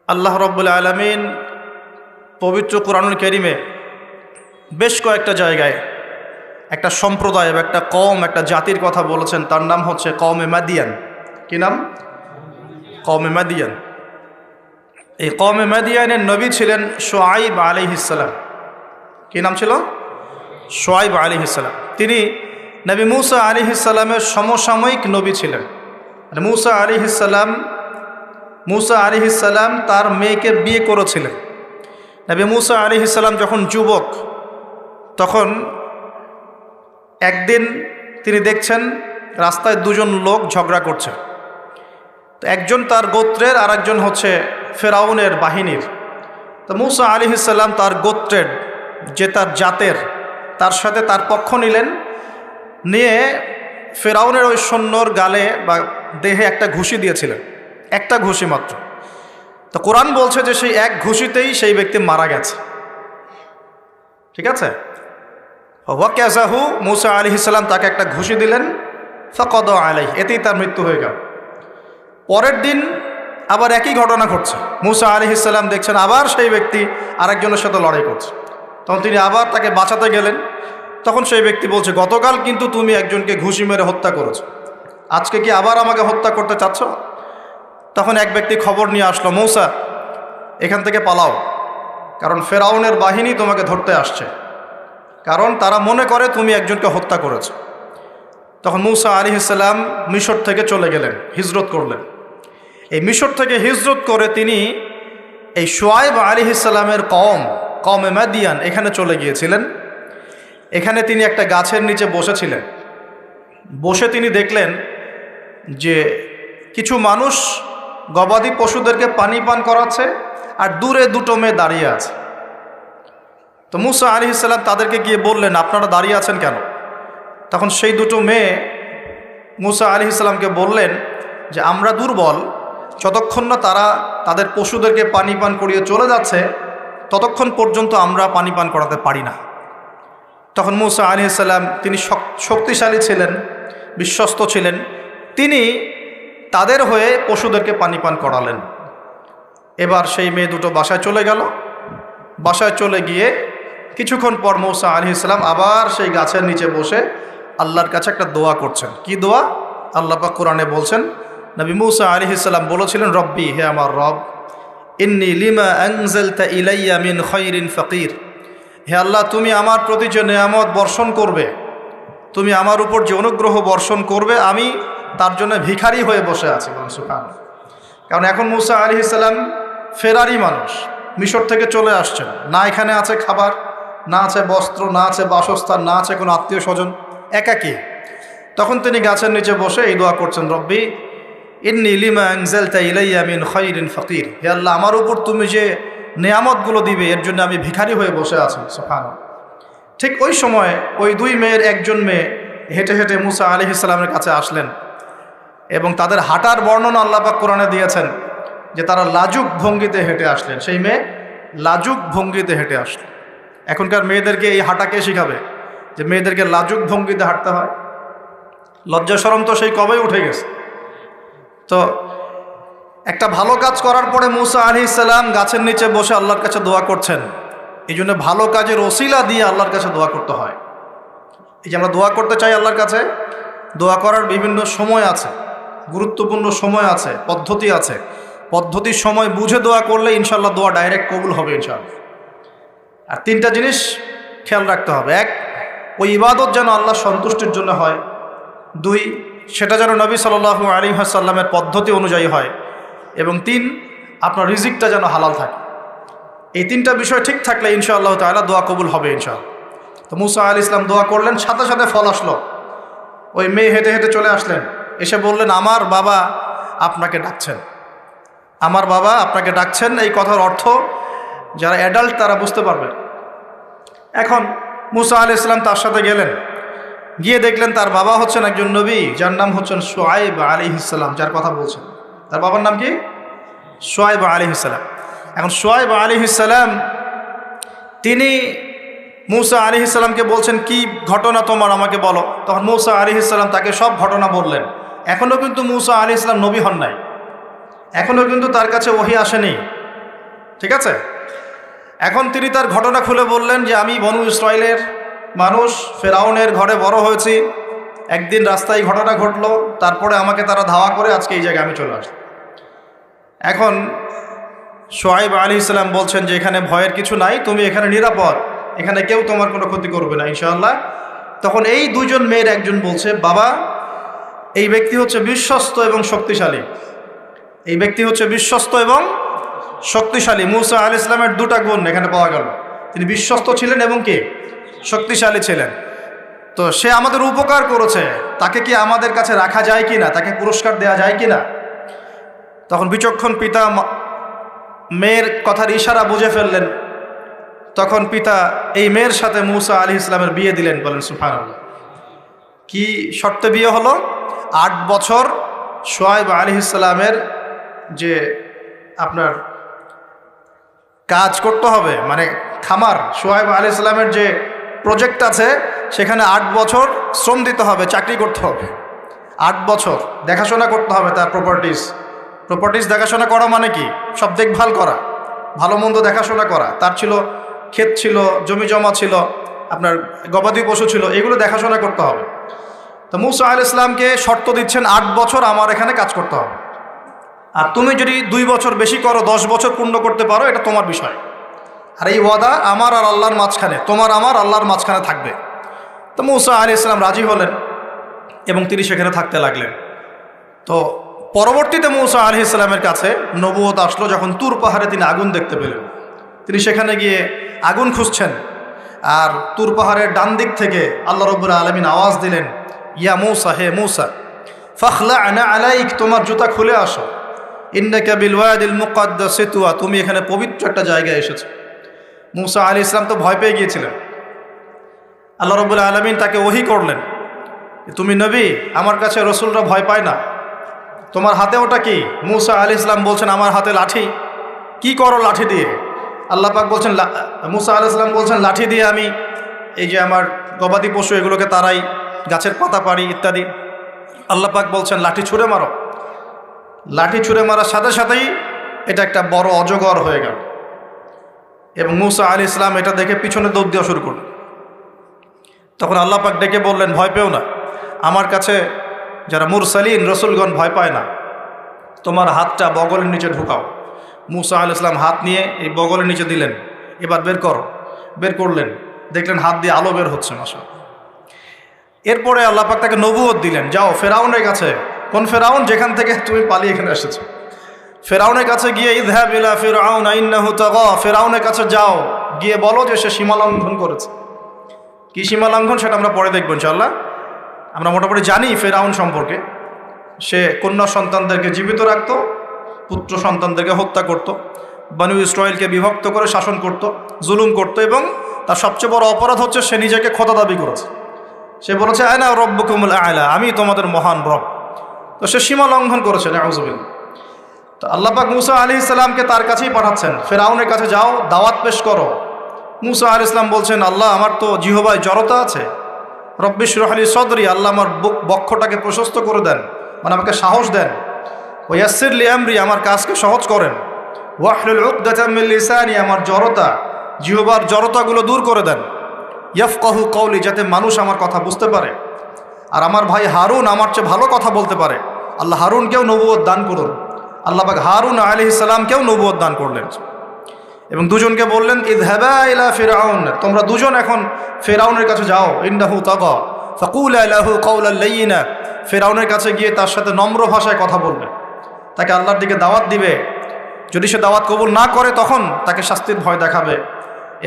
আল্লাহ রাব্বুল আলামিন পবিত্র কোরআনুল কারীমে বেশ কয়েকটা জায়গায় একটা সম্প্রদায় বা একটা কওম, একটা জাতির কথা বলেছেন। তার নাম হচ্ছে কওমে মাদিয়ান। কি নাম? কওমে মাদিয়ান। এই কওমে মাদিয়ানের নবী ছিলেন শুআয়ব আলাইহিস সালাম। কি নাম ছিল? শুআয়ব আলাইহিস সালাম। তিনি নবী মূসা আলাইহিস সালামের সমসাময়িক নবী ছিলেন। মূসা আলাইহিস সালাম তার মেয়েকে বিয়ে করেছিলেন। নবী মূসা আলাইহিস সালাম যখন যুবক, তখন একদিন তিনি দেখছেন রাস্তায় দুজন লোক ঝগড়া করছে। তো একজন তার গোত্রের আর একজন হচ্ছে ফেরাউনের বাহিনীর। তো মূসা আলাইহিস সালাম তার গোত্রের, যে তার জাতের, তার সাথে তার পক্ষ নিলেন, নিয়ে ফেরাউনের ওই সৈন্যর গালে বা দেহে একটা ঘুষি দিয়েছিলেন, একটা ঘুষি মাত্র। তো কোরআন বলছে যে সেই এক ঘুষিতেই সেই ব্যক্তি মারা গেছে। ঠিক আছে? ওয়াকাযাহু, মূসা আলাইহিস সালাম তাকে একটা ঘুষি দিলেন, ফাকাদা আলাইহি, এতেই তার মৃত্যু হয়ে গেল। পরের দিন আবার একই ঘটনা ঘটছে। মূসা আলাইহিস সালাম দেখছেন আবার সেই ব্যক্তি আরেকজনের সাথে লড়াই করছে। তখন তিনি আবার তাকে বাঁচাতে গেলেন। তখন সেই ব্যক্তি বলছে, গতকাল কিন্তু তুমি একজনকে ঘুষি মেরে হত্যা করেছো, আজকে কি আবার আমাকে হত্যা করতে চাচ্ছ? তখন এক ব্যক্তি খবর নিয়ে আসলো, মূসা এখান থেকে পালাও, কারণ ফেরাউনের বাহিনী তোমাকে ধরতে আসছে, কারণ তারা মনে করে তুমি একজনকে হত্যা করেছো। তখন মূসা আলাইহিস সালাম মিশর থেকে চলে গেলেন, হিজরত করলেন। এই মিশর থেকে হিজরত করে তিনি এই শুআয়ব আলাইহিস সালামের কওমে মাদিয়ান এখানে চলে গিয়েছিলেন। এখানে তিনি একটা গাছের নিচে বসেছিলেন। বসে তিনি দেখলেন যে কিছু মানুষ গবাদি পশুদেরকে পানি পান করাচ্ছে, আর দূরে দুটো মেয়ে দাঁড়িয়ে আছে। তো মূসা আলাইহিস সালাম তাদেরকে গিয়ে বললেন, আপনারা দাঁড়িয়ে আছেন কেন? তখন সেই দুটো মেয়ে মূসা আলাইহিস সালামকে বললেন যে আমরা দুর্বল, যতক্ষণ না তারা তাদের পশুদেরকে পানি পান করিয়ে চলে যাচ্ছে ততক্ষণ পর্যন্ত আমরা পানি পান করাতে পারি না। তখন মূসা আলাইহিস সালাম, তিনি শক্তিশালী ছিলেন, বিশ্বস্ত ছিলেন, তিনি তাদের হয়ে পশুদেরকে পানি পান করালেন। এবার সেই মেয়ে দুটো বাসায় চলে গেল। বাসায় চলে গিয়ে কিছুক্ষণ পর মূসা আলাইহিস সালাম আবার সেই গাছের নিচে বসে আল্লাহর কাছে একটা দোয়া করছেন। কি দোয়া? আল্লাহ পাক কোরআনে বলছেন, নবী মূসা আলাইহিস সালাম বলেছিলেন, রব্বি, হে আমার রব, ইন্নী লিমা আনজালতা ইলাইয়া মিন খায়রিন ফাকির। হে আল্লাহ, তুমি আমার প্রতি যে নেয়ামত বর্ষণ করবে, তুমি আমার উপর যে অনুগ্রহ বর্ষণ করবে, আমি তার জন্য ভিখারি হয়ে বসে আছি। সুবহানাল্লাহ। কারণ এখন মূসা আলাইহিস সালাম ফেরারি মানুষ, মিশর থেকে চলে আসছেন, না এখানে আছে খাবার, না আছে বস্ত্র, না আছে বাসস্থান, না আছে কোনো আত্মীয় স্বজন, একাকী। তখন তিনি গাছের নিচে বসে এই দোয়া করছেন, রব্বি ইন্নী লিমা আনজালতা ইলাইয়া মিন খায়রিন ফাকির। হে আল্লাহ, আমার উপর তুমি যে নেয়ামতগুলো দিবে এর জন্য আমি ভিখারি হয়ে বসে আছি। সুবহানাল্লাহ। ঠিক ওই সময় ওই দুই মেয়ের একজন মেয়ে হেঁটে হেঁটে মূসা আলাইহিস সালামের কাছে আসলেন, এবং তাদের হাঁটার বর্ণনা আল্লাহ পাক কোরআনে দিয়েছেন যে তারা লাজুক ভঙ্গিতে হেঁটে আসলেন। সেই মেয়ে লাজুক ভঙ্গিতে হেঁটে আসলেন। এখনকার মেয়েদেরকে এই হাঁটাকে শিখাবে যে মেয়েদেরকে লাজুক ভঙ্গিতে হাঁটতে হয়? লজ্জা শরম তো সেই কবেই উঠে গেছে। তো একটা ভালো কাজ করার পরে মূসা আলাইহিস সালাম গাছের নিচে বসে আল্লাহর কাছে দোয়া করছেন। এই জন্য ভালো কাজের ওসিলা দিয়ে আল্লাহর কাছে দোয়া করতে হয়। এই যে আমরা দোয়া করতে চাই আল্লাহর কাছে, দোয়া করার বিভিন্ন সময় আছে, গুরুত্বপূর্ণ সময় আছে, পদ্ধতি আছে। পদ্ধতির সময় বুঝে দোয়া করলে ইনশাল্লাহ দোয়া ডাইরেক্ট কবুল হবে ইনশাআল্লাহ। আর তিনটা জিনিস খেয়াল রাখতে হবে। এক, ওই ইবাদত যেন আল্লাহ সন্তুষ্টির জন্য হয়। দুই, সেটা যেন নবী সাল্লাল্লাহু আলাইহি ওয়াসাল্লামের পদ্ধতি অনুযায়ী হয়। এবং তিন, আপনার রিজিকটা যেন হালাল থাকে। এই তিনটা বিষয় ঠিক থাকলে ইনশাআল্লাহ তাআলা দোয়া কবুল হবে ইনশাআল্লাহ। তো মূসা আলাইহিস সালাম দোয়া করলেন, সাথে সাথে ফল আসলো। ওই মেয়ে হেঁটে হেঁটে চলে আসলেন, এসে বললেন, আমার বাবা আপনাকে ডাকছেন, আমার বাবা আপনাকে ডাকছেন। এই কথার অর্থ যারা অ্যাডাল্ট তারা বুঝতে পারবেন। এখন মূসা আলাইহিস সালাম তার সাথে গেলেন, গিয়ে দেখলেন তার বাবা হচ্ছেন একজন নবী, যার নাম হচ্ছেন শুআয়ব আলাইহিস সালাম, যার কথা বলছেন। তার বাবার নাম কি? শুআয়ব আলাইহিস সালাম। এখন শুআয়ব আলাইহিস সালাম তিনি মূসা আলাইহিস সালামকে বলছেন, কি ঘটনা তোমার, আমাকে বলো। তখন মূসা আলাইহিস সালাম তাকে সব ঘটনা বললেন। এখনও কিন্তু মূসা আলাইহিস সালাম নবী হন নাই, এখনও কিন্তু তার কাছে ওহী আসেনি। ঠিক আছে। এখন তিনি তার ঘটনা খুলে বললেন যে আমি বনু ইসরাইলের মানুষ, ফেরাউনের ঘরে বড় হয়েছি, একদিন রাস্তায় ঘটনা ঘটলো, তারপরে আমাকে তারা ধাওয়া করে আজকে এই জায়গায় আমি চলে আসলাম। এখন শুআয়ব আলাইহিস সালাম বলছেন যে এখানে ভয়ের কিছু নাই, তুমি এখানে নিরাপদ, এখানে কেউ তোমার কোনো ক্ষতি করবে না ইনশাআল্লাহ। তখন এই দুজন মেয়ের একজন বলছে, বাবা এই ব্যক্তি হচ্ছে বিশ্বস্ত এবং শক্তিশালী, এই ব্যক্তি হচ্ছে বিশ্বস্ত এবং শক্তিশালী। মূসা আলাইহিস সালামের দুটা গুণ এখানে পাওয়া গেল, তিনি বিশ্বস্ত ছিলেন এবং কি শক্তিশালী ছিলেন। তো সে আমাদের উপকার করেছে, তাকে কি আমাদের কাছে রাখা যায় কি না, তাকে পুরস্কার দেওয়া যায় কি না। তখন বিচক্ষণ পিতা মেয়ের কথার ইশারা বুঝে ফেললেন, তখন পিতা এই মেয়ের সাথে মূসা আলাইহিস সালামের বিয়ে দিলেন। বলেন সুবহানাল্লাহ। কি শর্তে বিয়ে হলো? 8 বছর শুআয়ব আলাইহিস সালামের যে আপনার কাজ করতে হবে, মানে খামার, শুআয়ব আলাইহিস সালামের যে প্রজেক্ট আছে সেখানে 8 বছর শ্রম দিতে হবে, চাকরি করতে হবে। 8 বছর দেখাশোনা করতে হবে তার প্রপার্টিস দেখাশোনা করা মানে কি? সব দেখভাল করা, ভালো মন্দ দেখাশোনা করা। তার ছিল ক্ষেত, ছিল জমি জমা, ছিল আপনার গবাদি পশু ছিল, এগুলো দেখাশোনা করতে হবে। তো মূসা আলাইহিস সালামকে শর্ত দিচ্ছেন 8 বছর আমার এখানে কাজ করতে হবে, আর তুমি যদি 2 বছর বেশি করো, 10 বছর পূর্ণ করতে পারো, এটা তোমার বিষয়। আর এই ওয়াদা আমার আর আল্লাহর মাঝখানে, তোমার আমার আল্লাহর মাঝখানে থাকবে। তো মূসা আলাইহিস সালাম রাজি হলেন এবং তিনি সেখানে থাকতে লাগলেন। তো পরবর্তীতে মূসা আলাইহিস সালামের কাছে নবুয়ত আসলো যখন তুর পাহাড়ে তিনি আগুন দেখতে পেলেন। তিনি সেখানে গিয়ে আগুন খুঁজছেন, আর তুর পাহাড়ের ডান দিক থেকে আল্লাহ রাব্বুল আলামিন আওয়াজ দিলেন, ইয়া মূসা, হে মূসা, ফাখলা'না আলাইক, তোমার জুতা খুলে আসো, ইন্নাকা বিল ওয়াদিল মুকাদ্দাস তুয়া, তুমি এখানে পবিত্র একটা জায়গায় এসেছো। মূসা আলাইহিস সালাম তো ভয় পেয়ে গিয়েছিলেন। আল্লাহ রাব্বুল আলামিন তাকে ওহী করলেন, তুমি নবী, আমার কাছে রসুলরা ভয় পায় না, তোমার হাতে ওটা কি? মূসা আলাইহিস সালাম বলছেন, আমার হাতে লাঠি। কি করো লাঠি দিয়ে? আল্লাহ পাক বলছেন, মূসা আলাইহিস সালাম বলছেন, লাঠি দিয়ে আমি এই যে আমার গবাদি পশু এগুলোকে তাড়াই, গাছের পাতা পাড়ি ইত্যাদি। আল্লাহ পাক বলছেন, লাঠি ছুঁড়ে মারো। লাঠি ছুঁড়ে মারার সাথে সাথেই এটা একটা বড় অজগর হয়ে গেল, এবং মূসা আলাইহিস সালাম এটা দেখে পিছনে দৌড় দেওয়া শুরু করলেন। তখন আল্লাহ পাক ডেকে বললেন, ভয় পেও না, আমার কাছে যারা মুরসালিন রসুলগণ ভয় পায় না, তোমার হাতটা বগলের নিচে ঢুকাও। মূসা আলাইহিস সালাম হাত নিয়ে এই বগলের নিচে দিলেন, এবার বের করো। বের করলেন, দেখলেন হাত দিয়ে আলো বের হচ্ছে। মাশাআল্লাহ। এরপরে আল্লাহ পাক তাকে নবুয়ত দিলেন, যাও ফেরাউনের কাছে। কোন ফেরাউন? যেখান থেকে তুমি পালিয়ে এখানে এসেছো, ফেরাউনের কাছে গিয়ে ইযহাব ইলা ফিরআউন ইন্নাহু তাগা, ফেরাউনের কাছে যাও, গিয়ে বলো যে সে সীমা লঙ্ঘন করেছে। কি সীমা লঙ্ঘন সেটা আমরা পরে দেখব ইনশাআল্লাহ। আমরা মোটামুটি জানি ফেরাউন সম্পর্কে, সে কন্যা সন্তানদেরকে জীবিত রাখত, পুত্র সন্তানদেরকে হত্যা করত, বনু ইসরাইলকে বিভক্ত করে শাসন করত, জুলুম করত, এবং তার সবচেয়ে বড় অপরাধ হচ্ছে সে নিজেকে খোদা দাবি করেছে। সে বলেছে, আনা রব্বুকুমুল আ'লা, আমি তোমাদের মহান রব। তো সে সীমা লঙ্ঘন করেছে, নাউযুবিল্লাহ। তো আল্লাহ পাক মূসা আলাইহিস সালামকে তার কাছেই পাঠাচ্ছেন, ফেরাউনের কাছে যাও, দাওয়াত পেশ করো। মূসা আলাইহিস সালাম বলছেন, আল্লাহ আমার তো জিহ্বায় জড়তা আছে, রব্বি ইশরাহ লি সদরি, আল্লাহ আমার বক্ষটাকে প্রশস্ত করে দেন, মানে আমাকে সাহস দেন। ওয়া ইয়াসসির লি আমরি, আমার কাজকে সহজ করেন। ওয়াহলুল উকদাতাম মিন লিসানি, আমার জড়তা, জিহ্বার জড়তাগুলো দূর করে দেন। ইয়াফকাহু কওলি, যাতে মানুষ আমার কথা বুঝতে পারে, আর আমার ভাই হারুন আমার চেয়ে ভালো কথা বলতে পারে। আল্লাহ হারুনকেও নবুয়ত দান করুন। আল্লাহ পাক হারুন আলাইহিস সালামকেও নবুয়ত দান করলেন, এবং দুজনকে বললেন, ইযহাবা ইলা ফিরআউন, তোমরা দুজন এখন ফেরাউনের কাছে যাও, ইন্নাহু তাগা ফাকুলা লাহু কাওলাল লাইয়িনা, ফেরাউনের কাছে গিয়ে তার সাথে নম্র ভাষায় কথা বলবে, তাকে আল্লাহর দিকে দাওয়াত দিবে। যদি সে দাওয়াত কবুল না করে তখন তাকে শাস্তির ভয় দেখাবে,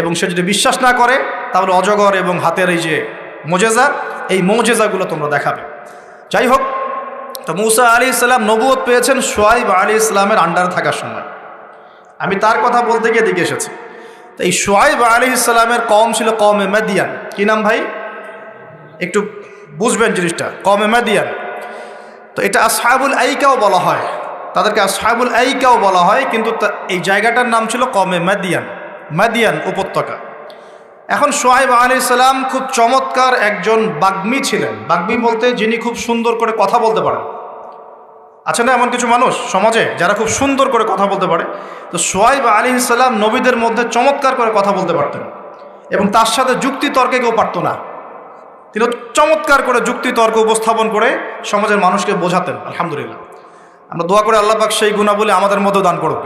এবং সে যদি বিশ্বাস না করে তাহলে অজগর এবং হাতের এই যে মুজেজা, এই মুজেজাগুলো তোমরা দেখাবে। যাই হোক, তো মূসা আলাইহিস সালাম নবুয়ত পেয়েছেন শুআয়ব আলাইহিস সালামের আন্ডারে থাকার সময়। আমি তার কথা বলতে গিয়ে দিকে এসেছি। তো এই শুআয়ব আলাইহিস সালামের কওম ছিল কওমে মাদিয়ান। কি নাম ভাই? একটু বুঝবেন জিনিসটা, কওমে মাদিয়ান। তো এটা আসহাবুল আইকাও বলা হয়, তাদেরকে আসহাবুল আইকাও বলা হয়, কিন্তু এই জায়গাটার নাম ছিল কওমে মাদিয়ান, মাদিয়ান উপত্যকা। এখন শুআয়ব আলাইহিস সালাম খুব চমৎকার একজন বাগ্মী ছিলেন। বাগ্মী বলতে যিনি খুব সুন্দর করে কথা বলতে পারেন। আছে না এমন কিছু মানুষ সমাজে যারা খুব সুন্দর করে কথা বলতে পারে? তো শুআয়ব আলাইহিস সালাম নবীদের মধ্যে চমৎকার করে কথা বলতে পারতেন এবং তার সাথে যুক্তি তর্কে কেউ পারত না। তিনি চমৎকার করে যুক্তি তর্ক উপস্থাপন করে সমাজের মানুষকে বোঝাতেন। আলহামদুলিল্লাহ, আমরা দোয়া করে আল্লাহ পাক সেই গুণাবলী আমাদের মধ্যেও দান করুক।